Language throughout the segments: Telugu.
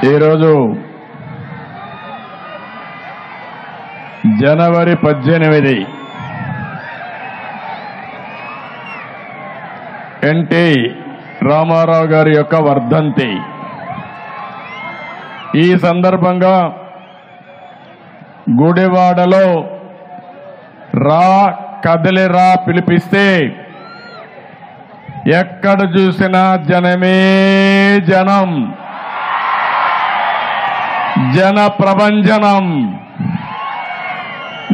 ఈరోజు జనవరి 18 ఎన్టీ రామారావు గారి యొక్క వర్ధంతి. ఈ సందర్భంగా గుడివాడలో రా కదలిరా పిలిపిస్తే ఎక్కడ చూసినా జనమే జనం, జన ప్రభంజనం.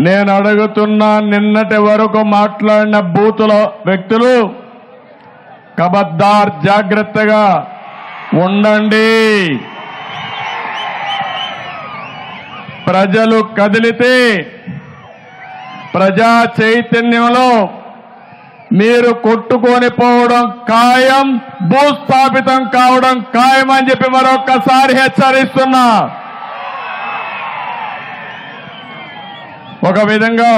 నేను అడుగుతున్నా, నిన్నటి వరకు మాట్లాడిన బూతుల వ్యక్తులు ఖబర్దార్, జాగ్రత్తగా ఉండండి. ప్రజలు కదిలితే ప్రజా చైతన్యంలో మీరు కొట్టుకొని పోవడం ఖాయం, భూస్థాపితం కావడం ఖాయం అని చెప్పి మరొక్కసారి హెచ్చరిస్తున్నా. ఒక విధంగా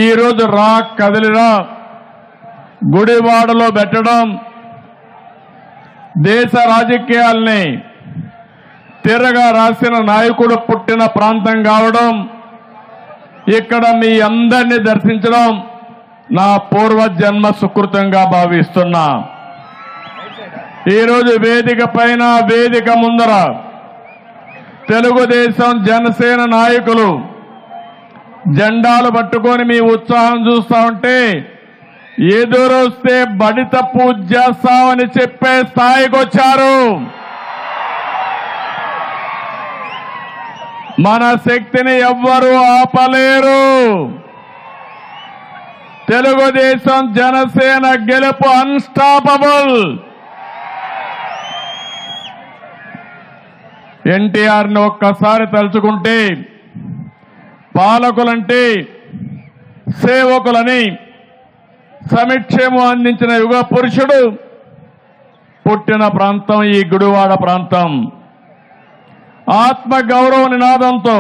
ఈరోజు రా కదిలిరా గుడివాడలో పెట్టడం దేశ రాజకీయాల్ని తిరగా రాసిన నాయకుడు పుట్టిన ప్రాంతం కావడం, ఇక్కడ మీ అందరినీ దర్శించడం నా పూర్వజన్మ సుకృతంగా భావిస్తున్నా. ఈరోజు వేదిక పైన, వేదిక ముందర తెలుగుదేశం జనసేన నాయకులు జెండాలు పట్టుకొని మీ ఉత్సాహం చూస్తా ఉంటే ఎదురొస్తే బడిత పూజ చేస్తామని చెప్పే స్థాయికి వచ్చారు. మన శక్తిని ఎవ్వరూ ఆపలేరు. తెలుగుదేశం జనసేన గెలుపు అన్స్టాపబుల్. ఎన్టీఆర్ని ఒక్కసారి తలుచుకుంటే పాలకులంటే సేవకులని సమిక్షేమం అందించిన యుగ పురుషుడు పుట్టిన ప్రాంతం ఈ గుడివాడ ప్రాంతం. ఆత్మగౌరవ నినాదంతో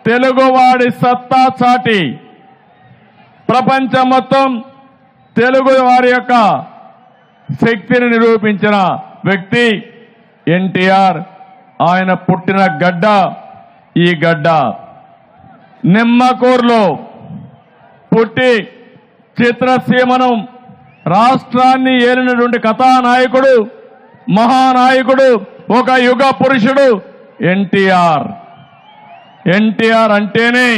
తెలుగువాడి సత్తా చాటి ప్రపంచం మొత్తం తెలుగు వారి యొక్క శక్తిని నిరూపించిన వ్యక్తి ఎన్టీఆర్. ఆయన పుట్టిన గడ్డ ఈ గడ్డ. నిమ్మకూరులో పుట్టి చిత్రసీమను రాష్ట్రాన్ని ఏలినటువంటి కథానాయకుడు, మహానాయకుడు, ఒక యుగ పురుషుడు ఎన్టీఆర్. ఎన్టీఆర్ అంటేనే